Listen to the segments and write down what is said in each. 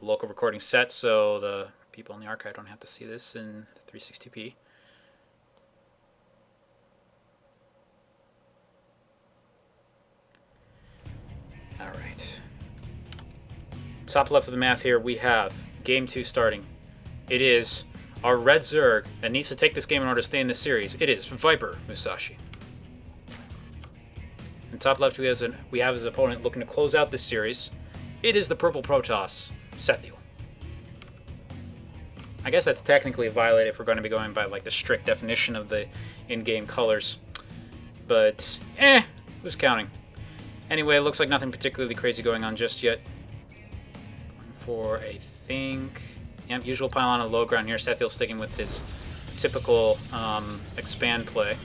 a local recording set, so the people in the archive don't have to see this in 360p. Alright. Top left of the map here, we have Game 2 starting. It is our red Zerg that needs to take this game in order to stay in this series. It is ViperMusashi. And top left we have his opponent looking to close out this series. It is the purple Protoss, Setheal. I guess that's technically violated if we're going to be going by like the strict definition of the in-game colors. But, who's counting? Anyway, it looks like nothing particularly crazy going on just yet. For, I think... Yep, usual pylon on low ground here. Setheal sticking with his typical expand play.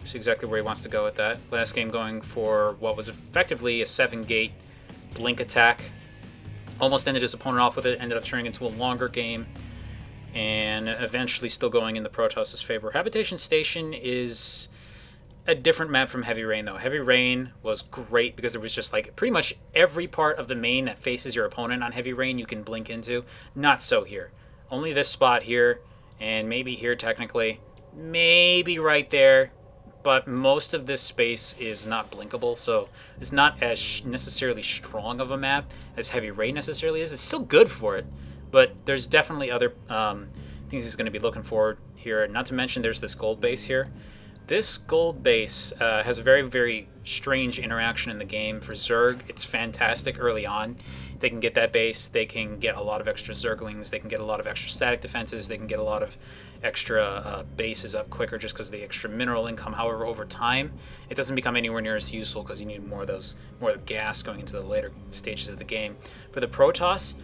Which is exactly where he wants to go with that. Last game going for what was effectively a 7-gate blink attack. Almost ended his opponent off with it. Ended up turning into a longer game. And eventually still going in the Protoss' favor. Habitation Station is a different map from Heavy Rain, though. Heavy Rain was great because it was just like pretty much every part of the main that faces your opponent on Heavy Rain you can blink into. Not so here. Only this spot here, and maybe here technically. Maybe right there. But most of this space is not blinkable, so it's not as necessarily strong of a map as Heavy Rain necessarily is. It's still good for it, but there's definitely other things he's going to be looking for here. Not to mention there's this gold base here. This gold base has a very, very strange interaction in the game. For Zerg, it's fantastic early on. They can get that base, they can get a lot of extra Zerglings, they can get a lot of extra static defenses, they can get a lot of extra bases up quicker just because of the extra mineral income. However, over time, it doesn't become anywhere near as useful because you need more of the gas going into the later stages of the game. For the Protoss,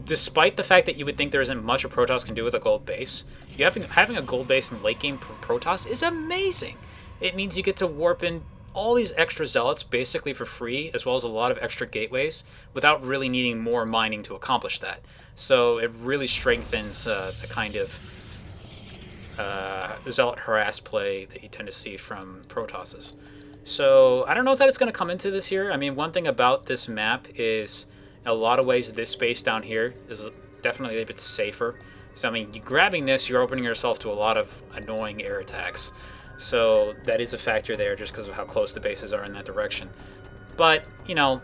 despite the fact that you would think there isn't much a Protoss can do with a gold base, having a gold base in late game Protoss is amazing. It means you get to warp in all these extra zealots basically for free, as well as a lot of extra gateways, without really needing more mining to accomplish that. So it really strengthens the kind of zealot harass play that you tend to see from Protosses. So I don't know if that's going to come into this here. I mean, one thing about this map is in a lot of ways this space down here is definitely a bit safer. So I mean, grabbing this, you're opening yourself to a lot of annoying air attacks. So that is a factor there just because of how close the bases are in that direction. But, you know,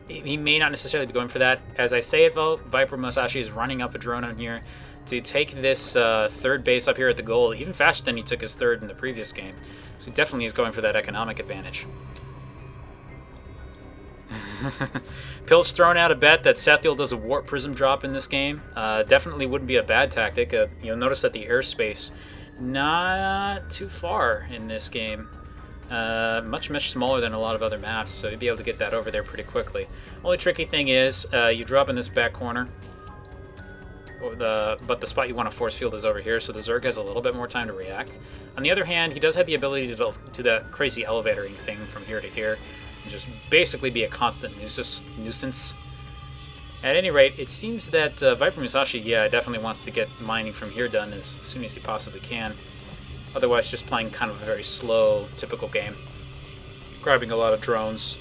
he may not necessarily be going for that. As I say it, though, ViperMusashi is running up a drone on here to take this third base up here at the goal even faster than he took his third in the previous game. So he definitely is going for that economic advantage. Pilch throwing out a bet that Setheal does a warp prism drop in this game. Definitely wouldn't be a bad tactic. You'll notice that the airspace not too far in this game. Much smaller than a lot of other maps, so you'd be able to get that over there pretty quickly. Only tricky thing is you drop in this back corner, but the spot you want to force field is over here, so the Zerg has a little bit more time to react. On the other hand, he does have the ability to do that crazy elevator thing from here to here, and just basically be a constant nuisance. At any rate, it seems that ViperMusashi, definitely wants to get mining from here done as soon as he possibly can. Otherwise, just playing kind of a very slow, typical game. Grabbing a lot of drones,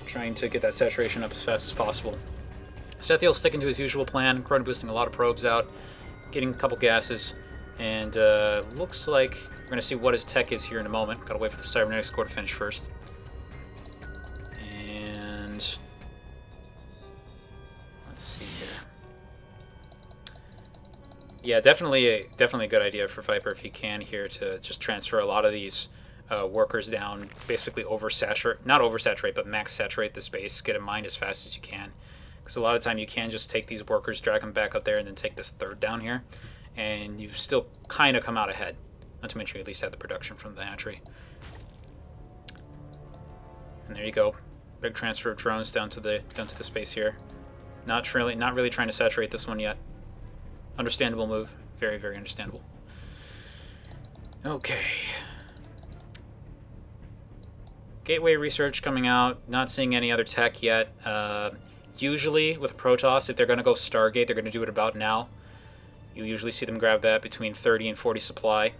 trying to get that saturation up as fast as possible. Sethiel sticking to his usual plan, chrono boosting a lot of probes out, getting a couple gases, and looks like we're going to see what his tech is here in a moment. Gotta wait for the cybernetic score to finish first. And let's see here. Yeah, definitely a good idea for Viper if he can here to just transfer a lot of these workers down, basically not oversaturate, but max saturate the space, get it mined as fast as you can. Because a lot of time you can just take these workers, drag them back up there, and then take this third down here, and you still kind of come out ahead. Not to mention you at least have the production from the hatchery. And there you go, big transfer of drones down to the space here. Not really trying to saturate this one yet. Understandable move, very understandable. Okay. Gateway research coming out. Not seeing any other tech yet. Usually with Protoss, if they're going to go Stargate, they're going to do it about now. You usually see them grab that between 30 and 40 supply.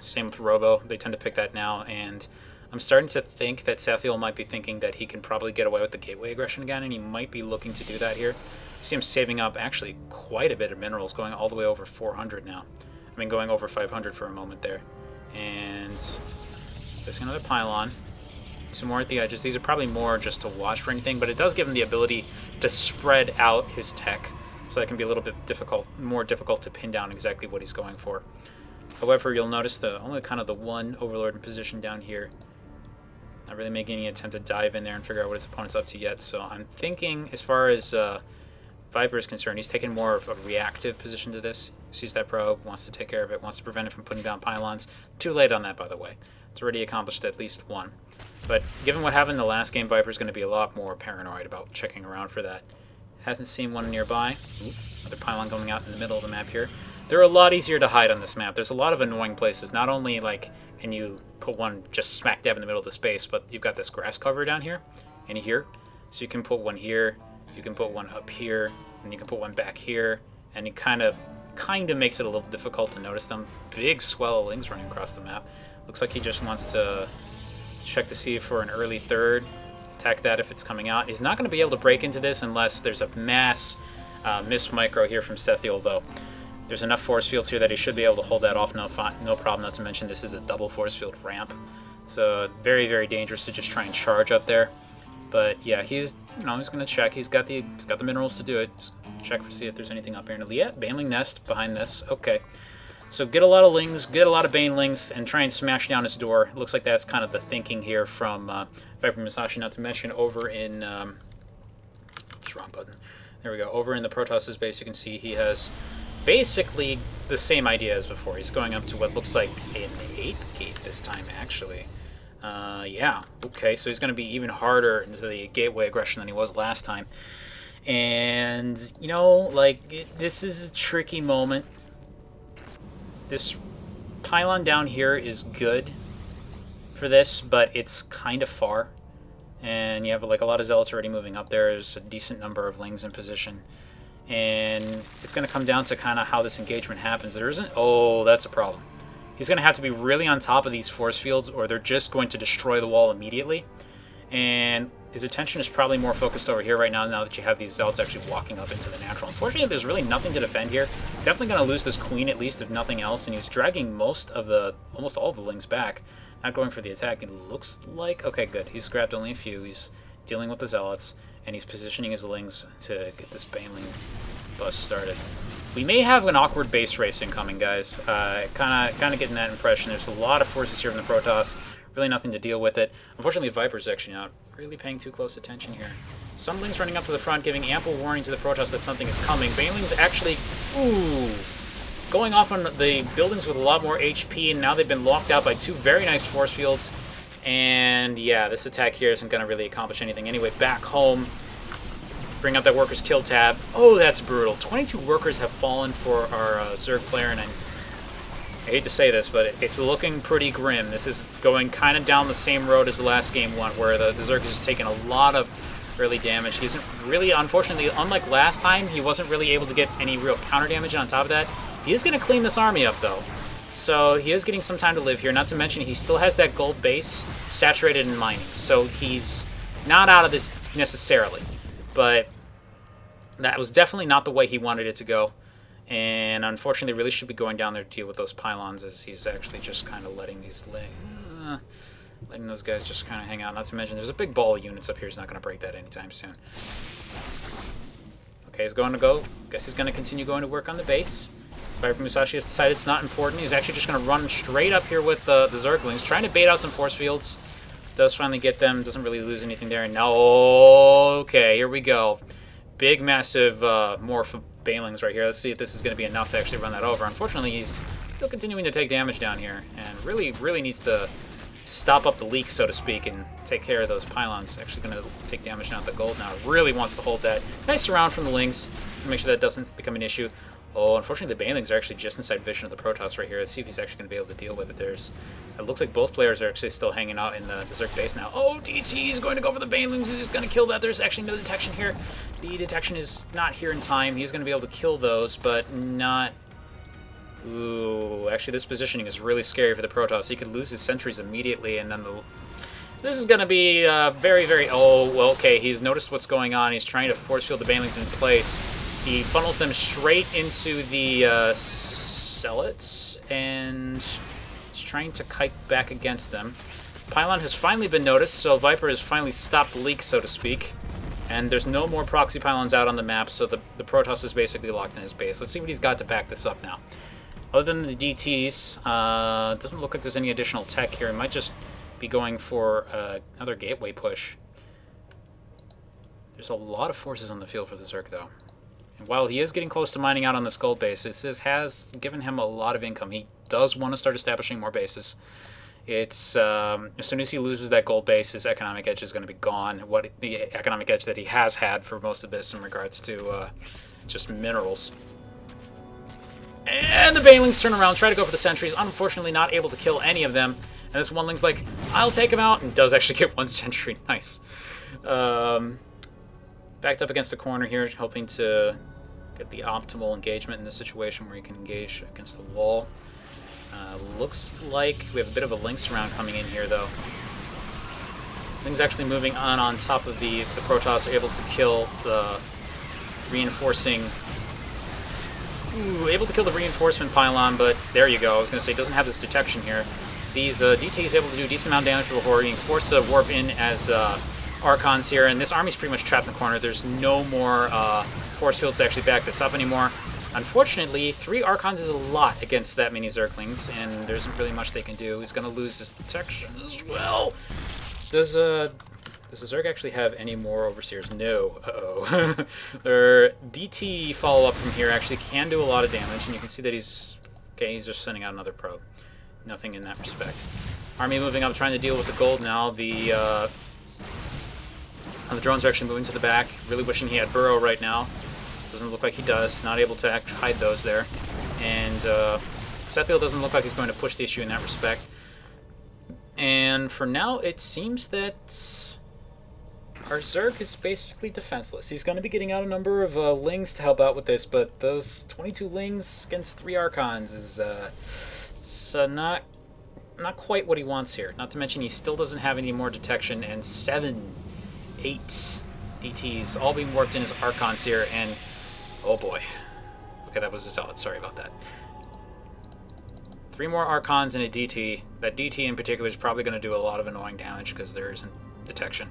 Same with Robo. They tend to pick that now, and I'm starting to think that Setheal might be thinking that he can probably get away with the Gateway aggression again, and he might be looking to do that here. see him saving up actually quite a bit of minerals, going all the way over 400 now. I mean, going over 500 for a moment there. And there's another pylon. 2 more at the edges. These are probably more just to watch for anything, but it does give him the ability to spread out his tech, so that can be a little bit more difficult to pin down exactly what he's going for. However, you'll notice only kind of the one Overlord in position down here. Not really making any attempt to dive in there and figure out what his opponent's up to yet. So I'm thinking, as far as Viper is concerned, he's taking more of a reactive position to this. Sees that probe, wants to take care of it, wants to prevent it from putting down pylons. Too late on that, by the way. It's already accomplished at least one. But given what happened in the last game, Viper's going to be a lot more paranoid about checking around for that. Hasn't seen one nearby. Ooh, another pylon going out in the middle of the map here. They're a lot easier to hide on this map. There's a lot of annoying places. Not only like can you put one just smack dab in the middle of the space, but you've got this grass cover down here and here. So you can put one here, you can put one up here, and you can put one back here, and it kind of makes it a little difficult to notice them. Big swell of lings running across the map. Looks like he just wants to check to see for an early third. Attack that if it's coming out. He's not going to be able to break into this unless there's a mass miss micro here from Setheal, though. There's enough force fields here that he should be able to hold that off no problem, not to mention this is a double force field ramp. So very, very dangerous to just try and charge up there. But yeah, he's he's going to check. He's got the minerals to do it. Just check for see if there's anything up here. And yeah, Baneling Nest behind this. Okay. So get a lot of lings, get a lot of banelings, and try and smash down his door. Looks like that's kind of the thinking here from ViperMusashi, not to mention over in... oops, wrong button. There we go. Over in the Protoss's base, you can see he has basically the same idea as before. He's going up to what looks like an 8 gate this time, actually. Yeah, okay, so he's going to be even harder into the gateway aggression than he was last time. And, this is a tricky moment. This pylon down here is good for this, but it's kind of far. And you have like a lot of zealots already moving up there. There's a decent number of lings in position. And it's going to come down to kind of how this engagement happens. There isn't... Oh, that's a problem. He's going to have to be really on top of these force fields, or they're just going to destroy the wall immediately. And his attention is probably more focused over here right now that you have these zealots actually walking up into the natural. Unfortunately, there's really nothing to defend here. Definitely going to lose this queen, at least, if nothing else. And he's dragging almost all of the lings back. Not going for the attack. It looks like... Okay, good. He's grabbed only a few. He's dealing with the zealots. And he's positioning his lings to get this baneling bust started. We may have an awkward base race incoming, guys. Kind of getting that impression. There's a lot of forces here from the Protoss. Really nothing to deal with it. Unfortunately, Viper's actually not really paying too close attention here. Some lings running up to the front, giving ample warning to the Protoss that something is coming. Banelings actually... Ooh! Going off on the buildings with a lot more HP, and now they've been locked out by 2 very nice force fields. And yeah, this attack here isn't going to really accomplish anything. Anyway, back home. Bring up that workers kill tab. Oh, that's brutal. 22 workers have fallen for our Zerg player, and I hate to say this, but it's looking pretty grim. This is going kind of down the same road as the last game one, where the Zerg has taken a lot of early damage. He isn't really, unfortunately, unlike last time, he wasn't really able to get any real counter damage. On top of that, he is going to clean this army up, though. So he is getting some time to live here. Not to mention, he still has that gold base saturated in mining. So he's not out of this necessarily. But that was definitely not the way he wanted it to go. And unfortunately, really should be going down there to deal with those pylons, as he's actually just kind of letting those guys just kind of hang out. Not to mention, there's a big ball of units up here. He's not going to break that anytime soon. Okay, he's going to go. Guess he's going to continue going to work on the base. ViperMusashi has decided it's not important. He's actually just going to run straight up here with the Zerglings, trying to bait out some force fields. Does finally get them. Doesn't really lose anything there. No. Okay, here we go. Big, massive morph of banelings right here. Let's see if this is going to be enough to actually run that over. Unfortunately, he's still continuing to take damage down here, and really, really needs to stop up the leak, so to speak, and take care of those pylons. Actually going to take damage down at the gold now. Really wants to hold that. Nice surround from the lings to make sure that doesn't become an issue. Oh, unfortunately, the banelings are actually just inside vision of the Protoss right here. Let's see if he's actually going to be able to deal with it. It looks like both players are actually still hanging out in the Zerg base now. Oh, DT is going to go for the banelings. He's going to kill that. There's actually no detection here. The detection is not here in time. He's going to be able to kill those, but not... Ooh, actually, this positioning is really scary for the Protoss. He could lose his sentries immediately, and then This is going to be very, very... Oh, well, okay, he's noticed what's going on. He's trying to force field the banelings in place. He funnels them straight into the Zealots, and he's trying to kite back against them. Pylon has finally been noticed, so Viper has finally stopped the leak, so to speak. And there's no more proxy pylons out on the map, so the Protoss is basically locked in his base. Let's see what he's got to back this up now. Other than the DTs, doesn't look like there's any additional tech here. It might just be going for another gateway push. There's a lot of forces on the field for the Zerg, though. And while he is getting close to mining out on this gold base, this has given him a lot of income. He does want to start establishing more bases. It's as soon as he loses that gold base, his economic edge is going to be gone. What the economic edge that he has had for most of this in regards to just minerals. And the banelings turn around, try to go for the sentries. Unfortunately, not able to kill any of them. And this one ling's like, I'll take him out, and does actually get one sentry. Nice. Backed up against the corner here, hoping to get the optimal engagement in this situation where he can engage against the wall. Looks like we have a bit of a Lynx round coming in here, though. Things actually moving on top of the Protoss, are able to kill the reinforcing... Ooh, able to kill the reinforcement pylon, but there you go. I was going to say, it doesn't have this detection here. These DTs able to do a decent amount of damage before being forced to warp in as Archons here, and this army's pretty much trapped in the corner. There's no more force fields to actually back this up anymore. Unfortunately, 3 Archons is a lot against that many Zerglings, and there isn't really much they can do. He's going to lose his detection as well. Does the Zerg actually have any more Overseers? No. Uh-oh. Their DT follow-up from here actually can do a lot of damage, and you can see that he's just sending out another probe. Nothing in that respect. Army moving up, trying to deal with the gold now. The drones are actually moving to the back. Really wishing he had Burrow right now. This doesn't look like he does. Not able to hide those there. And Setheal doesn't look like he's going to push the issue in that respect. And for now, it seems that our Zerg is basically defenseless. He's going to be getting out a number of Lings to help out with this, but those 22 Lings against 3 Archons is not quite what he wants here. Not to mention he still doesn't have any more detection, and 8 DTs all being warped in as Archons here, and oh boy. Okay, that was a Zealot. Sorry about that. 3 more Archons and a DT. That DT in particular is probably going to do a lot of annoying damage because there isn't detection.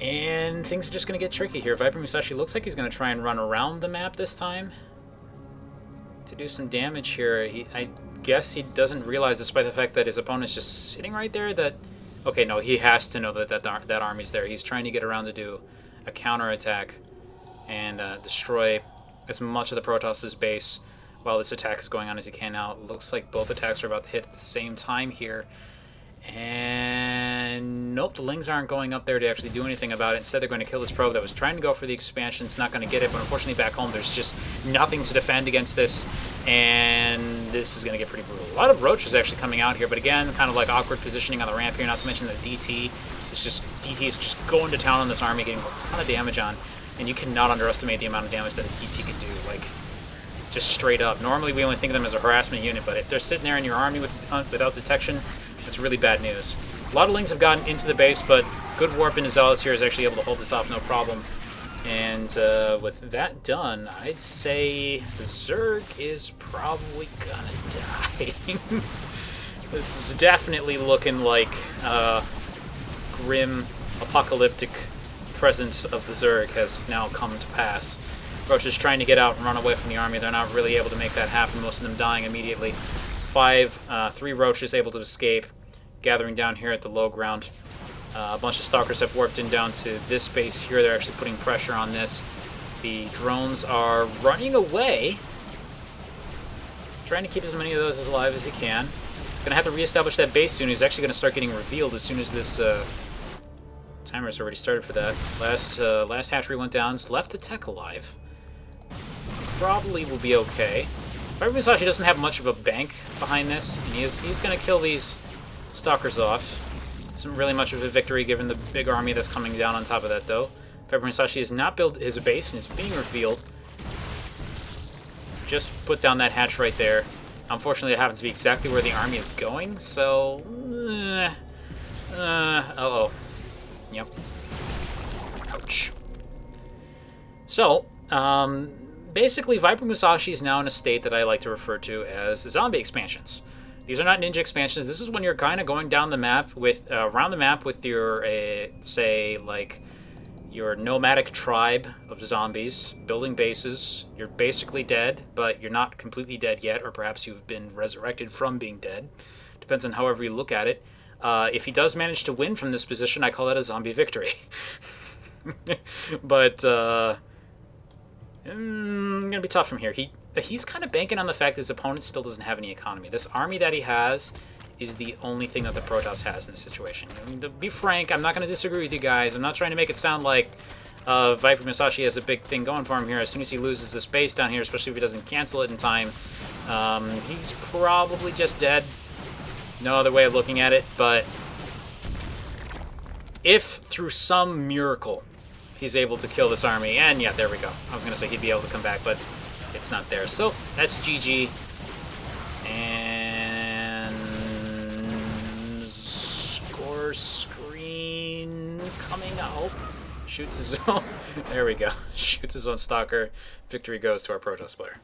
And things are just going to get tricky here. ViperMusashi looks like he's going to try and run around the map this time to do some damage here. I guess he doesn't realize, despite the fact that his opponent's just sitting right there, that... Okay, no, he has to know that army's there. He's trying to get around to do a counterattack and destroy as much of the Protoss' base while this attack is going on as he can now. It looks like both attacks are about to hit at the same time here. And nope, the Lings aren't going up there to actually do anything about it. Instead, they're going to kill this probe that was trying to go for the expansion. It's not going to get it, but unfortunately back home, there's just nothing to defend against this. And this is going to get pretty brutal. A lot of roaches actually coming out here, but again, kind of like awkward positioning on the ramp here, not to mention the DT is just going to town on this army, getting a ton of damage on. And you cannot underestimate the amount of damage that a DT can do, like, just straight up. Normally, we only think of them as a harassment unit, but if they're sitting there in your army without detection, it's really bad news. A lot of Lings have gotten into the base, but good warp into Zealots here is actually able to hold this off no problem. And with that done, I'd say the Zerg is probably gonna die. This is definitely looking like grim, apocalyptic presence of the Zerg has now come to pass. Roach is trying to get out and run away from the army. They're not really able to make that happen, most of them dying immediately. 3 Roaches able to escape, gathering down here at the low ground. A bunch of Stalkers have warped in down to this base here. They're actually putting pressure on this. The drones are running away, trying to keep as many of those as alive as he can. Gonna have to reestablish that base soon. He's actually gonna start getting revealed as soon as this timer's already started for that. Last hatchery went down. It's left the tech alive. Probably will be okay. ViperMusashi doesn't have much of a bank behind this, and he's gonna kill these Stalkers off. Isn't really much of a victory given the big army that's coming down on top of that, though. ViperMusashi has not built his base and is being revealed. Just put down that hatch right there. Unfortunately, it happens to be exactly where the army is going, so... Uh-oh. Yep. Ouch. So, basically, ViperMusashi is now in a state that I like to refer to as zombie expansions. These are not ninja expansions. This is when you're kind of going down the map with, around the map with your, say, like, your nomadic tribe of zombies, building bases. You're basically dead, but you're not completely dead yet, or perhaps you've been resurrected from being dead. Depends on however you look at it. If he does manage to win from this position, I call that a zombie victory. But, gonna be tough from here. He's kind of banking on the fact his opponent still doesn't have any economy. This army that he has is the only thing that the Protoss has in this situation. I mean, to be frank, I'm not going to disagree with you guys. I'm not trying to make it sound like ViperMusashi has a big thing going for him here. As soon as he loses the space down here, especially if he doesn't cancel it in time, he's probably just dead. No other way of looking at it, but if through some miracle he's able to kill this army, and yeah, there we go. I was going to say he'd be able to come back, but it's not there. So that's GG. And score screen coming out. Shoots his own. There we go. Shoots his own stalker. Victory goes to our Protoss player.